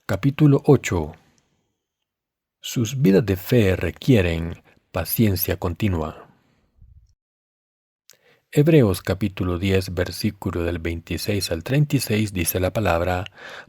Capítulo 8. Sus vidas de fe requieren paciencia continua. Hebreos capítulo 10, versículo del 26 al 36 dice la palabra: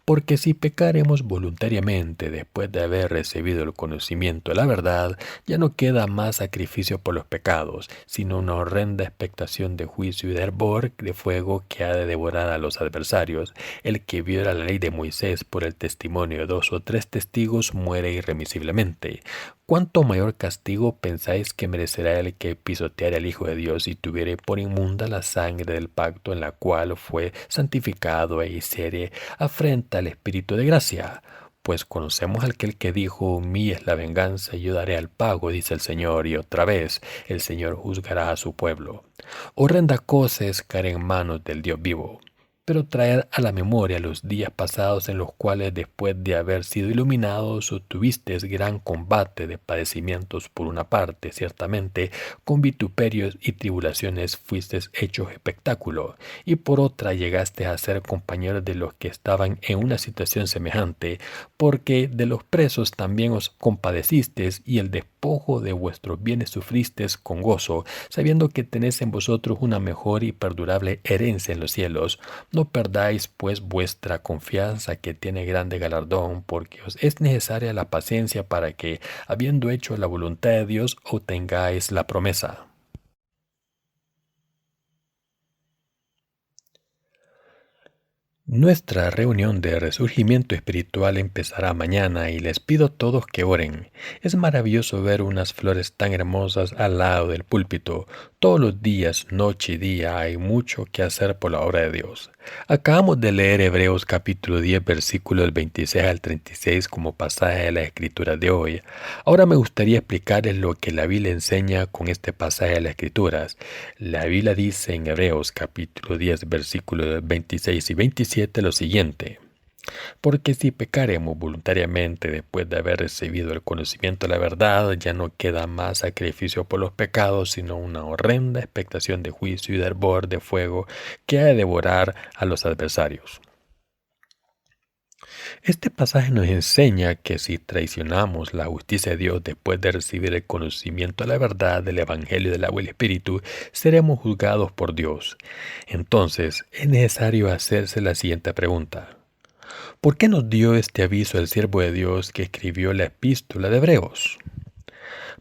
porque si pecaremos voluntariamente después de haber recibido el conocimiento de la verdad, ya no queda más sacrificio por los pecados, sino una horrenda expectación de juicio y de hervor de fuego que ha de devorar a los adversarios. El que viola la ley de Moisés por el testimonio de 2 o 3 testigos muere irremisiblemente. ¿Cuánto mayor castigo pensáis que merecerá el que pisoteare al Hijo de Dios y tuviere por inmunda la sangre del pacto en la cual fue santificado e hiciere afrenta al Espíritu de gracia? Pues conocemos al que dijo: mía es la venganza, yo daré al pago, dice el Señor, y otra vez el Señor juzgará a su pueblo. Horrenda cosa es caer en manos del Dios vivo. Pero traed a la memoria los días pasados en los cuales, después de haber sido iluminados, tuvisteis gran combate de padecimientos. Por una parte, ciertamente, con vituperios y tribulaciones fuisteis hechos espectáculo, y por otra llegasteis a ser compañeros de los que estaban en una situación semejante, porque de los presos también os compadecisteis, y el despojo de vuestros bienes sufristeis con gozo, sabiendo que tenéis en vosotros una mejor y perdurable herencia en los cielos. No perdáis pues vuestra confianza, que tiene grande galardón, porque os es necesaria la paciencia para que, habiendo hecho la voluntad de Dios, obtengáis la promesa. Nuestra reunión de resurgimiento espiritual empezará mañana y les pido a todos que oren. Es maravilloso ver unas flores tan hermosas al lado del púlpito. Todos los días, noche y día, hay mucho que hacer por la obra de Dios. Acabamos de leer Hebreos capítulo 10, versículos del 26 al 36 como pasaje de la Escritura de hoy. Ahora me gustaría explicarles lo que la Biblia enseña con este pasaje de las Escrituras. La Biblia dice en Hebreos capítulo 10, versículos 26 y 27 lo siguiente: porque si pecaremos voluntariamente después de haber recibido el conocimiento de la verdad, ya no queda más sacrificio por los pecados, sino una horrenda expectación de juicio y de hervor de fuego que ha de devorar a los adversarios. Este pasaje nos enseña que si traicionamos la justicia de Dios después de recibir el conocimiento de la verdad del Evangelio del agua y el Espíritu, seremos juzgados por Dios. Entonces, es necesario hacerse la siguiente pregunta: ¿por qué nos dio este aviso el siervo de Dios que escribió la epístola de Hebreos?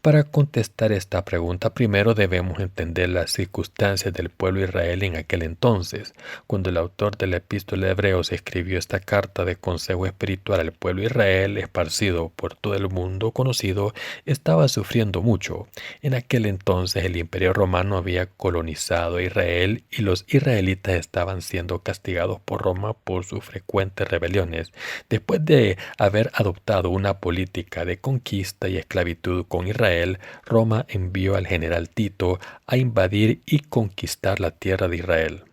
Para contestar esta pregunta, primero debemos entender las circunstancias del pueblo de Israel en aquel entonces. Cuando el autor de la epístola de Hebreos escribió esta carta de consejo espiritual al pueblo de Israel, esparcido por todo el mundo conocido, estaba sufriendo mucho. En aquel entonces el Imperio Romano había colonizado a Israel y los israelitas estaban siendo castigados por Roma por sus frecuentes rebeliones. Después de haber adoptado una política de conquista y esclavitud con Israel, Roma envió al general Tito a invadir y conquistar la tierra de Israel.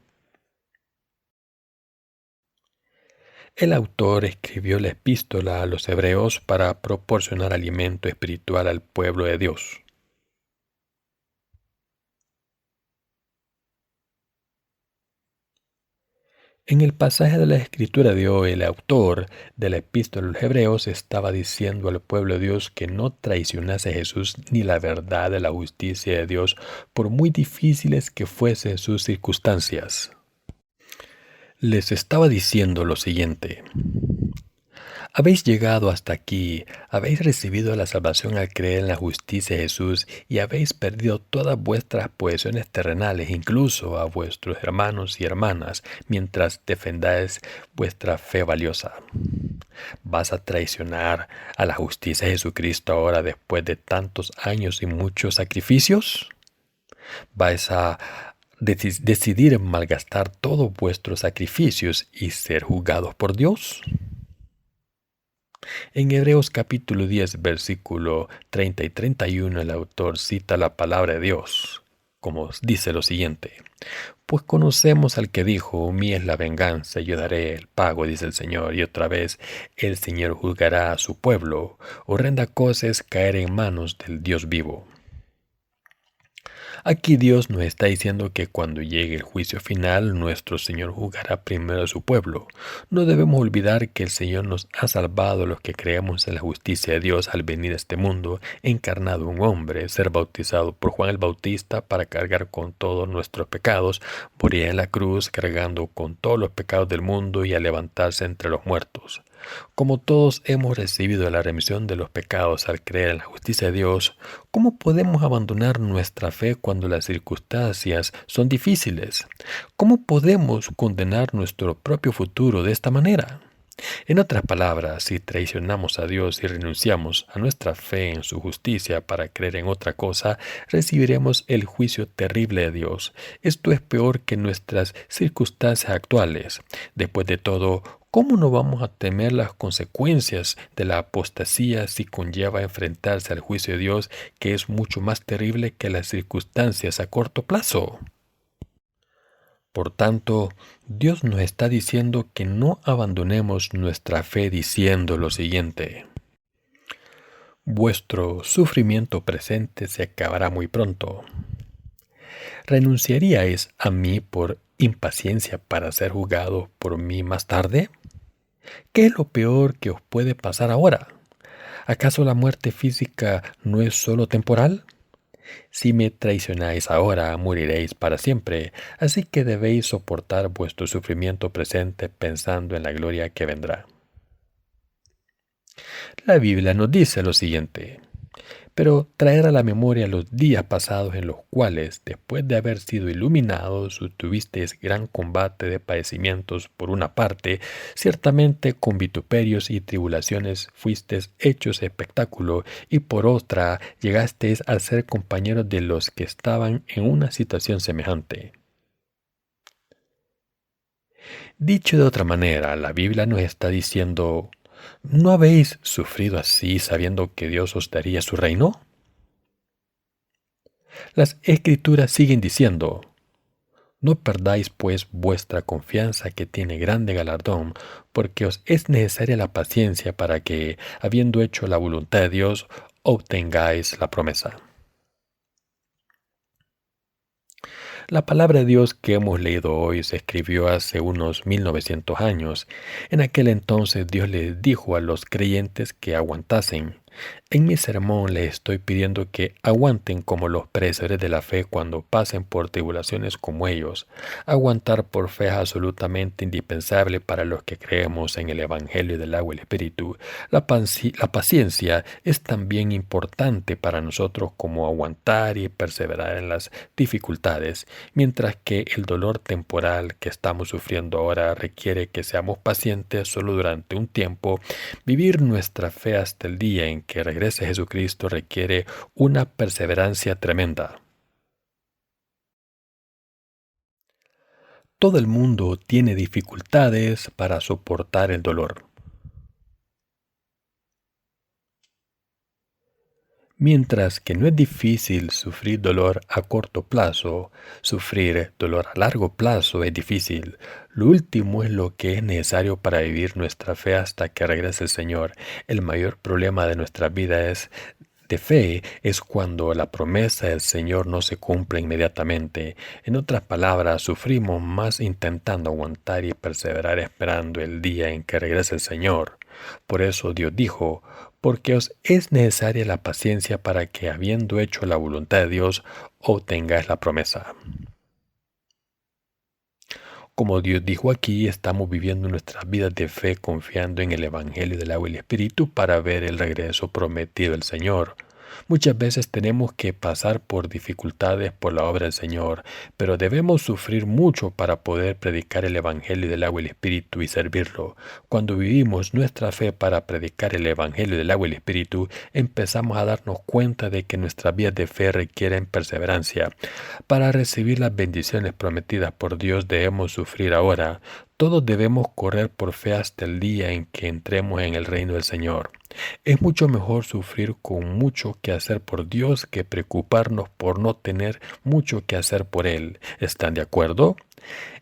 El autor escribió la epístola a los hebreos para proporcionar alimento espiritual al pueblo de Dios. En el pasaje de la Escritura de hoy, el autor de la epístola a los hebreos estaba diciendo al pueblo de Dios que no traicionase a Jesús ni la verdad de la justicia de Dios, por muy difíciles que fuesen sus circunstancias. Les estaba diciendo lo siguiente: habéis llegado hasta aquí, habéis recibido la salvación al creer en la justicia de Jesús y habéis perdido todas vuestras posesiones terrenales, incluso a vuestros hermanos y hermanas, mientras defendáis vuestra fe valiosa. ¿Vas a traicionar a la justicia de Jesucristo ahora después de tantos años y muchos sacrificios? ¿Vais a decidir malgastar todos vuestros sacrificios y ser juzgados por Dios? En Hebreos capítulo 10, versículo 30 y 31, el autor cita la palabra de Dios, como dice lo siguiente: pues conocemos al que dijo: mía es la venganza, yo daré el pago, dice el Señor. Y otra vez el Señor juzgará a su pueblo. Horrenda cosa es caer en manos del Dios vivo. Aquí Dios nos está diciendo que cuando llegue el juicio final, nuestro Señor juzgará primero a su pueblo. No debemos olvidar que el Señor nos ha salvado a los que creemos en la justicia de Dios al venir a este mundo, encarnado un hombre, ser bautizado por Juan el Bautista para cargar con todos nuestros pecados, morir en la cruz cargando con todos los pecados del mundo y a levantarse entre los muertos. Como todos hemos recibido la remisión de los pecados al creer en la justicia de Dios, ¿cómo podemos abandonar nuestra fe cuando las circunstancias son difíciles? ¿Cómo podemos condenar nuestro propio futuro de esta manera? En otras palabras, si traicionamos a Dios y renunciamos a nuestra fe en su justicia para creer en otra cosa, recibiremos el juicio terrible de Dios. Esto es peor que nuestras circunstancias actuales. Después de todo, ¿cómo no vamos a temer las consecuencias de la apostasía si conlleva enfrentarse al juicio de Dios, que es mucho más terrible que las circunstancias a corto plazo? Por tanto, Dios nos está diciendo que no abandonemos nuestra fe diciendo lo siguiente: vuestro sufrimiento presente se acabará muy pronto. ¿Renunciaríais a mí por impaciencia para ser juzgados por mí más tarde? ¿Qué es lo peor que os puede pasar ahora? ¿Acaso la muerte física no es solo temporal? Si me traicionáis ahora, moriréis para siempre, así que debéis soportar vuestro sufrimiento presente pensando en la gloria que vendrá. La Biblia nos dice lo siguiente: pero traer a la memoria los días pasados en los cuales, después de haber sido iluminados, tuvisteis gran combate de padecimientos por una parte, ciertamente con vituperios y tribulaciones fuisteis hechos espectáculo, y por otra llegasteis a ser compañeros de los que estaban en una situación semejante. Dicho de otra manera, la Biblia nos está diciendo: ¿no habéis sufrido así sabiendo que Dios os daría su reino? Las Escrituras siguen diciendo: no perdáis pues vuestra confianza, que tiene grande galardón, porque os es necesaria la paciencia para que, habiendo hecho la voluntad de Dios, obtengáis la promesa. La palabra de Dios que hemos leído hoy se escribió hace unos 1900 años. En aquel entonces Dios les dijo a los creyentes que aguantasen. En mi sermón les estoy pidiendo que aguanten como los predecesores de la fe cuando pasen por tribulaciones como ellos. Aguantar por fe es absolutamente indispensable para los que creemos en el Evangelio del agua y el Espíritu. La paciencia es también importante para nosotros como aguantar y perseverar en las dificultades, mientras que el dolor temporal que estamos sufriendo ahora requiere que seamos pacientes solo durante un tiempo. Vivir nuestra fe hasta el día en que regrese Jesucristo requiere una perseverancia tremenda. Todo el mundo tiene dificultades para soportar el dolor. Mientras que no es difícil sufrir dolor a corto plazo, sufrir dolor a largo plazo es difícil. Lo último es lo que es necesario para vivir nuestra fe hasta que regrese el Señor. El mayor problema de nuestra vida de fe es cuando la promesa del Señor no se cumple inmediatamente. En otras palabras, sufrimos más intentando aguantar y perseverar esperando el día en que regrese el Señor. Por eso Dios dijo: porque os es necesaria la paciencia para que, habiendo hecho la voluntad de Dios, obtengáis la promesa. Como Dios dijo aquí, estamos viviendo nuestras vidas de fe confiando en el Evangelio del agua y el Espíritu para ver el regreso prometido del Señor. Muchas veces tenemos que pasar por dificultades por la obra del Señor, pero debemos sufrir mucho para poder predicar el Evangelio del agua y el Espíritu y servirlo. Cuando vivimos nuestra fe para predicar el Evangelio del agua y el Espíritu, empezamos a darnos cuenta de que nuestras vidas de fe requieren perseverancia. Para recibir las bendiciones prometidas por Dios debemos sufrir ahora. Todos debemos correr por fe hasta el día en que entremos en el reino del Señor. Es mucho mejor sufrir con mucho que hacer por Dios que preocuparnos por no tener mucho que hacer por Él. ¿Están de acuerdo?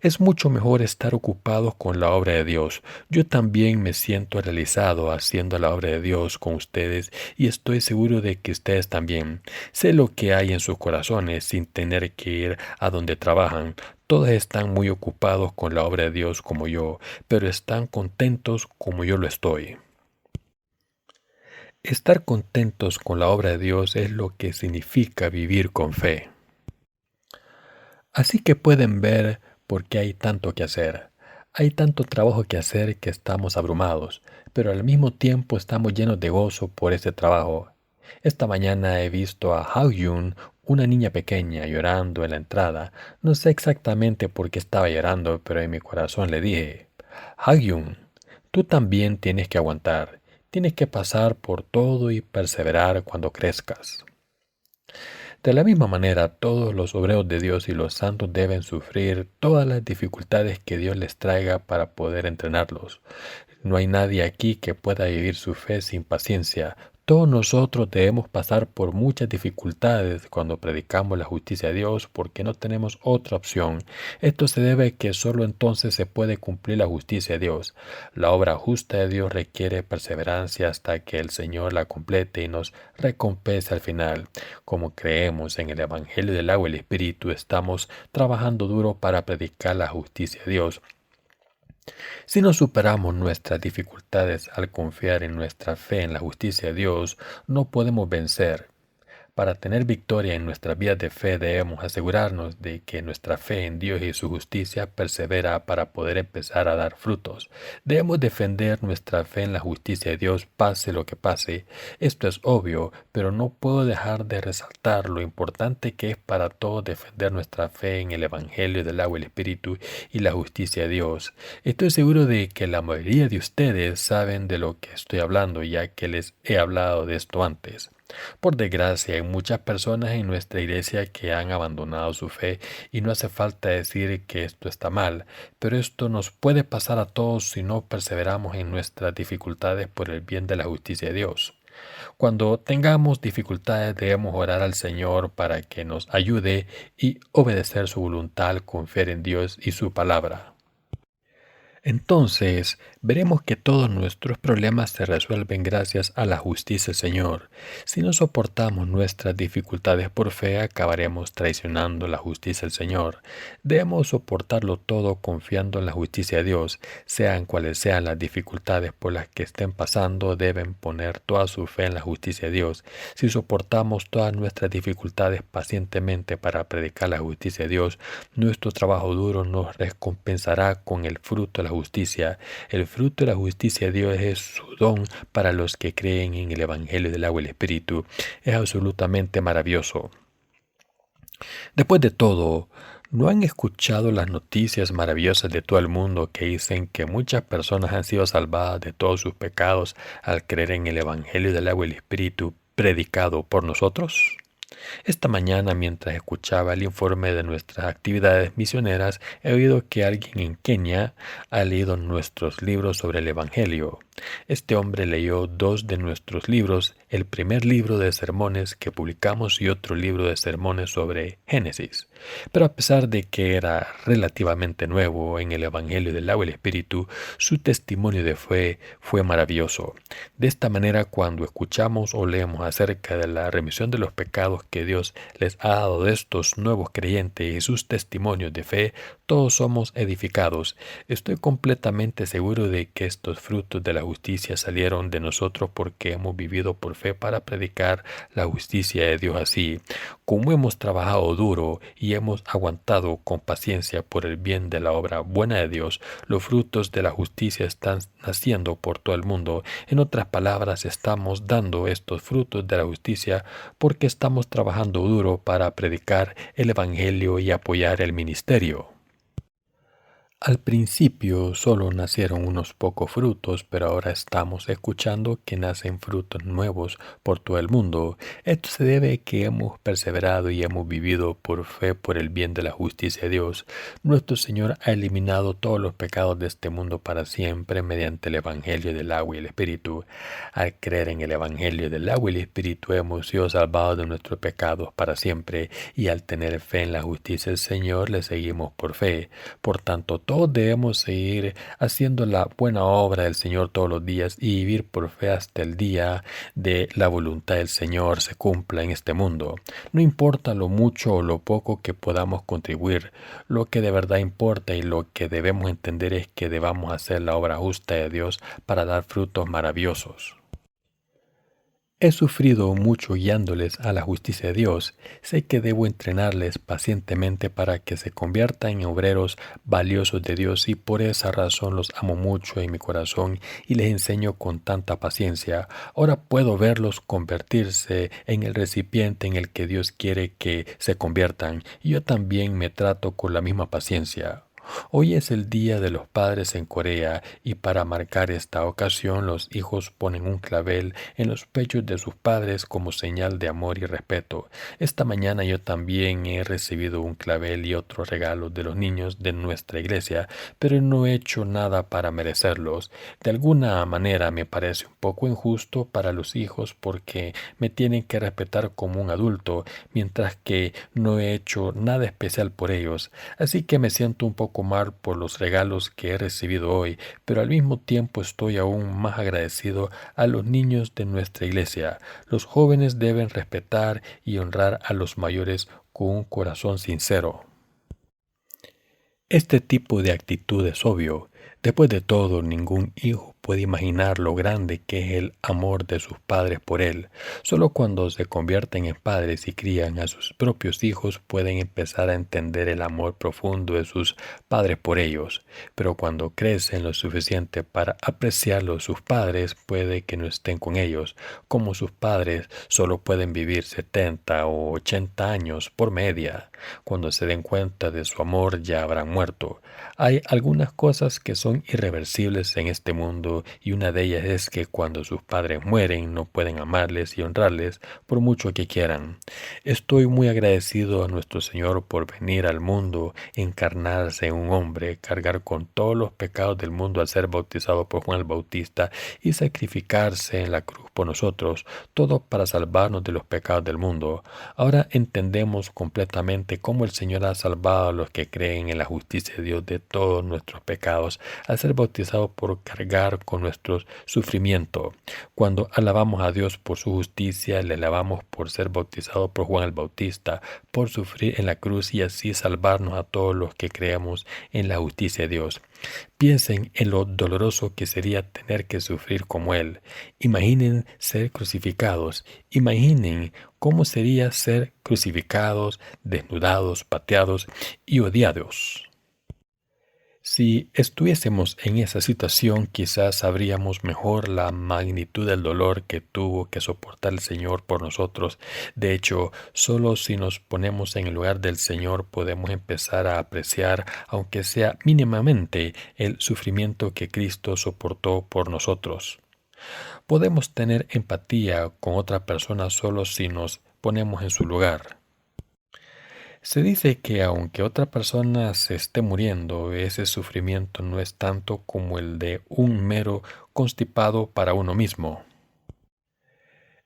Es mucho mejor estar ocupados con la obra de Dios. Yo también me siento realizado haciendo la obra de Dios con ustedes y estoy seguro de que ustedes también. Sé lo que hay en sus corazones sin tener que ir a donde trabajan. Todos están muy ocupados con la obra de Dios como yo, pero están contentos como yo lo estoy. Estar contentos con la obra de Dios es lo que significa vivir con fe. Así que pueden ver por qué hay tanto que hacer. Hay tanto trabajo que hacer que estamos abrumados, pero al mismo tiempo estamos llenos de gozo por ese trabajo. Esta mañana he visto a Hao-yun, una niña pequeña, llorando en la entrada. No sé exactamente por qué estaba llorando, pero en mi corazón le dije, Hao-yun, tú también tienes que aguantar. Tienes que pasar por todo y perseverar cuando crezcas. De la misma manera, todos los obreros de Dios y los santos deben sufrir todas las dificultades que Dios les traiga para poder entrenarlos. No hay nadie aquí que pueda vivir su fe sin paciencia. Todos nosotros debemos pasar por muchas dificultades cuando predicamos la justicia de Dios porque no tenemos otra opción. Esto se debe a que solo entonces se puede cumplir la justicia de Dios. La obra justa de Dios requiere perseverancia hasta que el Señor la complete y nos recompense al final. Como creemos en el Evangelio del agua y el Espíritu, estamos trabajando duro para predicar la justicia de Dios. Si no superamos nuestras dificultades al confiar en nuestra fe en la justicia de Dios, no podemos vencer. Para tener victoria en nuestras vidas de fe debemos asegurarnos de que nuestra fe en Dios y su justicia persevera para poder empezar a dar frutos. Debemos defender nuestra fe en la justicia de Dios pase lo que pase. Esto es obvio, pero no puedo dejar de resaltar lo importante que es para todos defender nuestra fe en el Evangelio del agua y el Espíritu y la justicia de Dios. Estoy seguro de que la mayoría de ustedes saben de lo que estoy hablando, ya que les he hablado de esto antes. Por desgracia, hay muchas personas en nuestra iglesia que han abandonado su fe y no hace falta decir que esto está mal, pero esto nos puede pasar a todos si no perseveramos en nuestras dificultades por el bien de la justicia de Dios. Cuando tengamos dificultades debemos orar al Señor para que nos ayude y obedecer su voluntad al confiar en Dios y su palabra. Entonces, veremos que todos nuestros problemas se resuelven gracias a la justicia del Señor. Si no soportamos nuestras dificultades por fe, acabaremos traicionando la justicia del Señor. Debemos soportarlo todo confiando en la justicia de Dios. Sean cuales sean las dificultades por las que estén pasando, deben poner toda su fe en la justicia de Dios. Si soportamos todas nuestras dificultades pacientemente para predicar la justicia de Dios, nuestro trabajo duro nos recompensará con el fruto de la justicia. El fruto de la justicia de Dios es su don para los que creen en el Evangelio del agua y el Espíritu. Es absolutamente maravilloso. Después de todo, ¿no han escuchado las noticias maravillosas de todo el mundo que dicen que muchas personas han sido salvadas de todos sus pecados al creer en el Evangelio del agua y el Espíritu predicado por nosotros? Esta mañana, mientras escuchaba el informe de nuestras actividades misioneras, he oído que alguien en Kenia ha leído nuestros libros sobre el Evangelio. Este hombre leyó 2 de nuestros libros, el primer libro de sermones que publicamos y otro libro de sermones sobre Génesis. Pero a pesar de que era relativamente nuevo en el Evangelio del agua y el Espíritu, su testimonio de fe fue maravilloso. De esta manera, cuando escuchamos o leemos acerca de la remisión de los pecados que Dios les ha dado de estos nuevos creyentes y sus testimonios de fe, todos somos edificados. Estoy completamente seguro de que estos frutos de la justicia salieron de nosotros porque hemos vivido por fe para predicar la justicia de Dios así. Como hemos trabajado duro y hemos aguantado con paciencia por el bien de la obra buena de Dios, los frutos de la justicia están naciendo por todo el mundo. En otras palabras, estamos dando estos frutos de la justicia porque estamos trabajando duro para predicar el Evangelio y apoyar el ministerio. Al principio solo nacieron unos pocos frutos, pero ahora estamos escuchando que nacen frutos nuevos por todo el mundo. Esto se debe a que hemos perseverado y hemos vivido por fe por el bien de la justicia de Dios. Nuestro Señor ha eliminado todos los pecados de este mundo para siempre mediante el Evangelio del agua y el Espíritu. Al creer en el Evangelio del agua y el Espíritu hemos sido salvados de nuestros pecados para siempre, y al tener fe en la justicia del Señor le seguimos por fe. Por tanto, todos debemos seguir haciendo la buena obra del Señor todos los días y vivir por fe hasta el día de la voluntad del Señor se cumpla en este mundo. No importa lo mucho o lo poco que podamos contribuir, lo que de verdad importa y lo que debemos entender es que debamos hacer la obra justa de Dios para dar frutos maravillosos. He sufrido mucho guiándoles a la justicia de Dios. Sé que debo entrenarles pacientemente para que se conviertan en obreros valiosos de Dios, y por esa razón los amo mucho en mi corazón y les enseño con tanta paciencia. Ahora puedo verlos convertirse en el recipiente en el que Dios quiere que se conviertan, y yo también me trato con la misma paciencia. Hoy es el Día de los Padres en Corea, y para marcar esta ocasión los hijos ponen un clavel en los pechos de sus padres como señal de amor y respeto. Esta mañana yo también he recibido un clavel y otros regalos de los niños de nuestra iglesia, pero no he hecho nada para merecerlos. De alguna manera me parece un poco injusto para los hijos porque me tienen que respetar como un adulto, mientras que no he hecho nada especial por ellos. Así que me siento un poco mal por los regalos que he recibido hoy, pero al mismo tiempo estoy aún más agradecido a los niños de nuestra iglesia. Los jóvenes deben respetar y honrar a los mayores con un corazón sincero. Este tipo de actitud es obvio. Después de todo, ningún hijo puede imaginar lo grande que es el amor de sus padres por él. Solo cuando se convierten en padres y crían a sus propios hijos pueden empezar a entender el amor profundo de sus padres por ellos. Pero cuando crecen lo suficiente para apreciarlo, sus padres puede que no estén con ellos. Como sus padres solo pueden vivir 70 o 80 años por media. Cuando se den cuenta de su amor ya habrán muerto. Hay algunas cosas que son irreversibles en este mundo, y una de ellas es que cuando sus padres mueren no pueden amarles y honrarles por mucho que quieran. Estoy muy agradecido a nuestro Señor por venir al mundo, encarnarse en un hombre, cargar con todos los pecados del mundo al ser bautizado por Juan el Bautista y sacrificarse en la cruz por nosotros, todo para salvarnos de los pecados del mundo. Ahora entendemos completamente cómo el Señor ha salvado a los que creen en la justicia de Dios de todos nuestros pecados al ser bautizado por cargar con nuestro sufrimiento. Cuando alabamos a Dios por su justicia, le alabamos por ser bautizado por Juan el Bautista, por sufrir en la cruz y así salvarnos a todos los que creemos en la justicia de Dios. Piensen en lo doloroso que sería tener que sufrir como Él. Imaginen ser crucificados. Imaginen cómo sería ser crucificados, desnudados, pateados y odiados. Si estuviésemos en esa situación, quizás sabríamos mejor la magnitud del dolor que tuvo que soportar el Señor por nosotros. De hecho, solo si nos ponemos en el lugar del Señor podemos empezar a apreciar, aunque sea mínimamente, el sufrimiento que Cristo soportó por nosotros. Podemos tener empatía con otra persona solo si nos ponemos en su lugar. Se dice que aunque otra persona se esté muriendo, ese sufrimiento no es tanto como el de un mero constipado para uno mismo.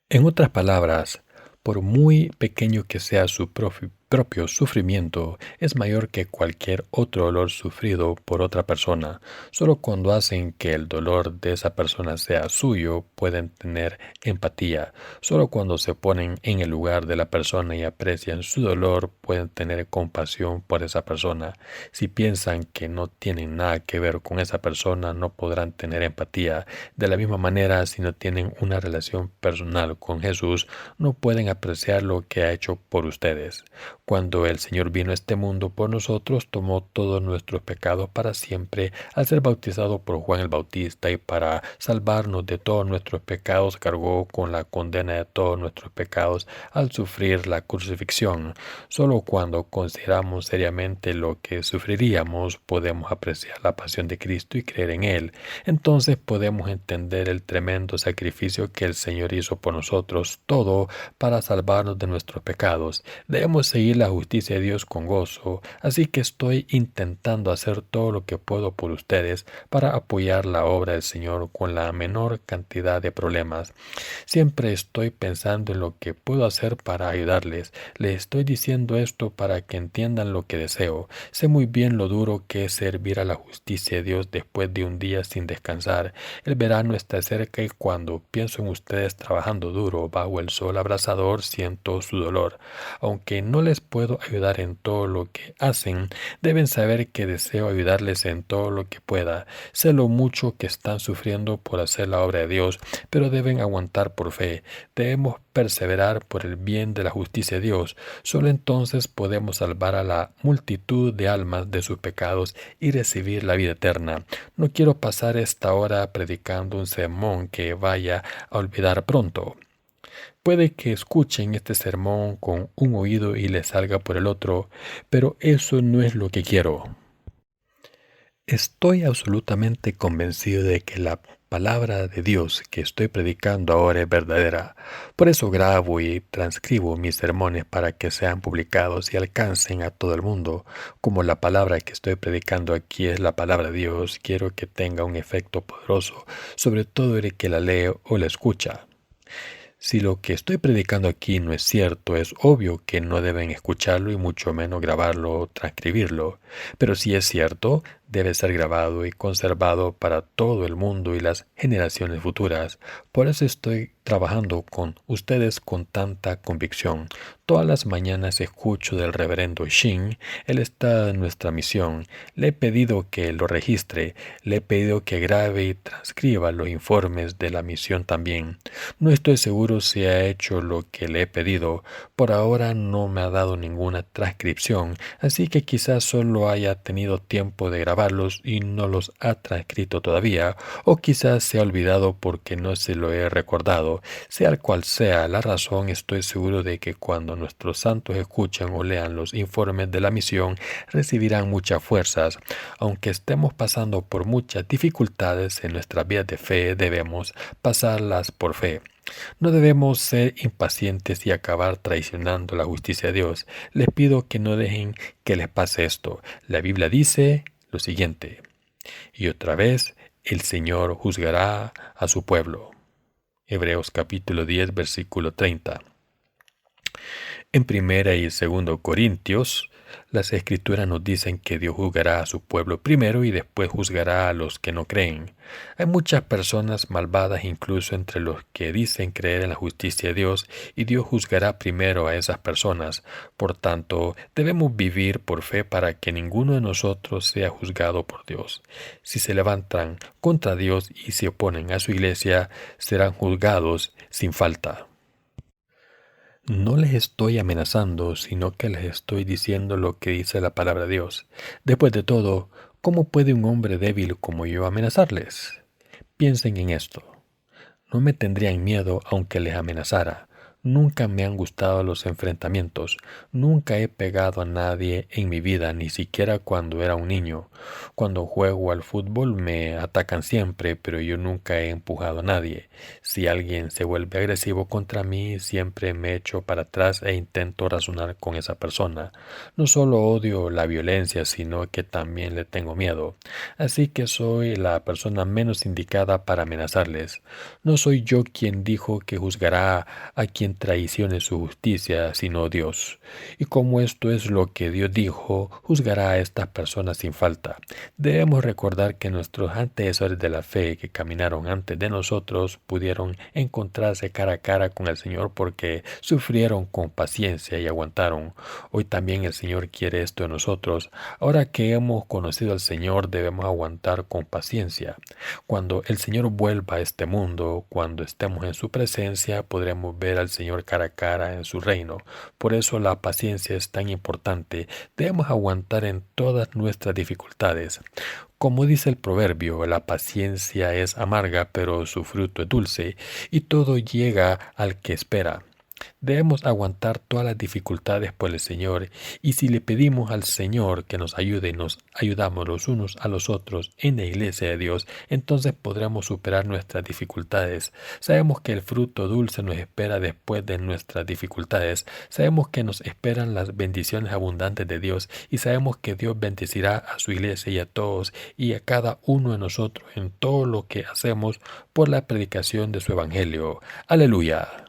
En otras palabras, por muy pequeño que sea su propio sufrimiento, es mayor que cualquier otro dolor sufrido por otra persona. Solo cuando hacen que el dolor de esa persona sea suyo, pueden tener empatía. Solo cuando se ponen en el lugar de la persona y aprecian su dolor, pueden tener compasión por esa persona. Si piensan que no tienen nada que ver con esa persona, no podrán tener empatía. De la misma manera, si no tienen una relación personal con Jesús, no pueden apreciar lo que ha hecho por ustedes. Cuando el Señor vino a este mundo por nosotros, tomó todos nuestros pecados para siempre al ser bautizado por Juan el Bautista, y para salvarnos de todos nuestros pecados cargó con la condena de todos nuestros pecados al sufrir la crucifixión. Solo cuando consideramos seriamente lo que sufriríamos podemos apreciar la pasión de Cristo y creer en Él. Entonces podemos entender el tremendo sacrificio que el Señor hizo por nosotros, todo para salvarnos de nuestros pecados. Debemos seguir la justicia de Dios con gozo, así que estoy intentando hacer todo lo que puedo por ustedes para apoyar la obra del Señor con la menor cantidad de problemas. Siempre estoy pensando en lo que puedo hacer para ayudarles. Les estoy diciendo esto para que entiendan lo que deseo. Sé muy bien lo duro que es servir a la justicia de Dios después de un día sin descansar. El verano está cerca y cuando pienso en ustedes trabajando duro bajo el sol abrasador siento su dolor. Aunque no les puedo ayudar en todo lo que hacen, deben saber que deseo ayudarles en todo lo que pueda. Sé lo mucho que están sufriendo por hacer la obra de Dios, pero deben aguantar por fe. Debemos perseverar por el bien de la justicia de Dios. Solo entonces podemos salvar a la multitud de almas de sus pecados y recibir la vida eterna. No quiero pasar esta hora predicando un sermón que vaya a olvidar pronto. Puede que escuchen este sermón con un oído y les salga por el otro, pero eso no es lo que quiero. Estoy absolutamente convencido de que la palabra de Dios que estoy predicando ahora es verdadera. Por eso grabo y transcribo mis sermones para que sean publicados y alcancen a todo el mundo. Como la palabra que estoy predicando aquí es la palabra de Dios, quiero que tenga un efecto poderoso, sobre todo el que la lee o la escucha. Si lo que estoy predicando aquí no es cierto, es obvio que no deben escucharlo y mucho menos grabarlo o transcribirlo. Pero si es cierto, debe ser grabado y conservado para todo el mundo y las generaciones futuras. Por eso estoy trabajando con ustedes con tanta convicción. Todas las mañanas escucho del reverendo Shin. Él está en nuestra misión. Le he pedido que lo registre. Le he pedido que grabe y transcriba los informes de la misión también. No estoy seguro si ha hecho lo que le he pedido. Por ahora no me ha dado ninguna transcripción, así que quizás solo haya tenido tiempo de grabarlos y no los ha transcrito todavía, o quizás se ha olvidado porque no se lo he recordado. Sea cual sea la razón, estoy seguro de que cuando nuestros santos escuchen o lean los informes de la misión, recibirán muchas fuerzas. Aunque estemos pasando por muchas dificultades en nuestra vida de fe, debemos pasarlas por fe. No debemos ser impacientes y acabar traicionando la justicia de Dios. Les pido que no dejen que les pase esto. La Biblia dice lo siguiente: y otra vez el Señor juzgará a su pueblo. Hebreos capítulo 10, versículo 30. En Primera y Segundo Corintios, las Escrituras nos dicen que Dios juzgará a su pueblo primero y después juzgará a los que no creen. Hay muchas personas malvadas incluso entre los que dicen creer en la justicia de Dios, y Dios juzgará primero a esas personas. Por tanto, debemos vivir por fe para que ninguno de nosotros sea juzgado por Dios. Si se levantan contra Dios y se oponen a su iglesia, serán juzgados sin falta. No les estoy amenazando, sino que les estoy diciendo lo que dice la palabra de Dios. Después de todo, ¿cómo puede un hombre débil como yo amenazarles? Piensen en esto. No me tendrían miedo aunque les amenazara. Nunca me han gustado los enfrentamientos. Nunca he pegado a nadie en mi vida, ni siquiera cuando era un niño. Cuando juego al fútbol me atacan siempre, pero yo nunca he empujado a nadie. Si alguien se vuelve agresivo contra mí, siempre me echo para atrás e intento razonar con esa persona. No solo odio la violencia, sino que también le tengo miedo. Así que soy la persona menos indicada para amenazarles. No soy yo quien dijo que juzgará a quien traicione su justicia, sino Dios. Y como esto es lo que Dios dijo, juzgará a estas personas sin falta. Debemos recordar que nuestros antecesores de la fe que caminaron antes de nosotros pudieron pudieron encontrarse cara a cara con el Señor porque sufrieron con paciencia y aguantaron. Hoy también el Señor quiere esto de nosotros. Ahora que hemos conocido al Señor, debemos aguantar con paciencia. Cuando el Señor vuelva a este mundo, cuando estemos en su presencia, podremos ver al Señor cara a cara en su reino. Por eso la paciencia es tan importante. Debemos aguantar en todas nuestras dificultades. Como dice el proverbio, la paciencia es amarga, pero su fruto es dulce, y todo llega al que espera. Debemos aguantar todas las dificultades por el Señor, y si le pedimos al Señor que nos ayude y nos ayudamos los unos a los otros en la iglesia de Dios, entonces podremos superar nuestras dificultades. Sabemos que el fruto dulce nos espera después de nuestras dificultades. Sabemos que nos esperan las bendiciones abundantes de Dios, y sabemos que Dios bendecirá a su iglesia y a todos y a cada uno de nosotros en todo lo que hacemos por la predicación de su evangelio. Aleluya.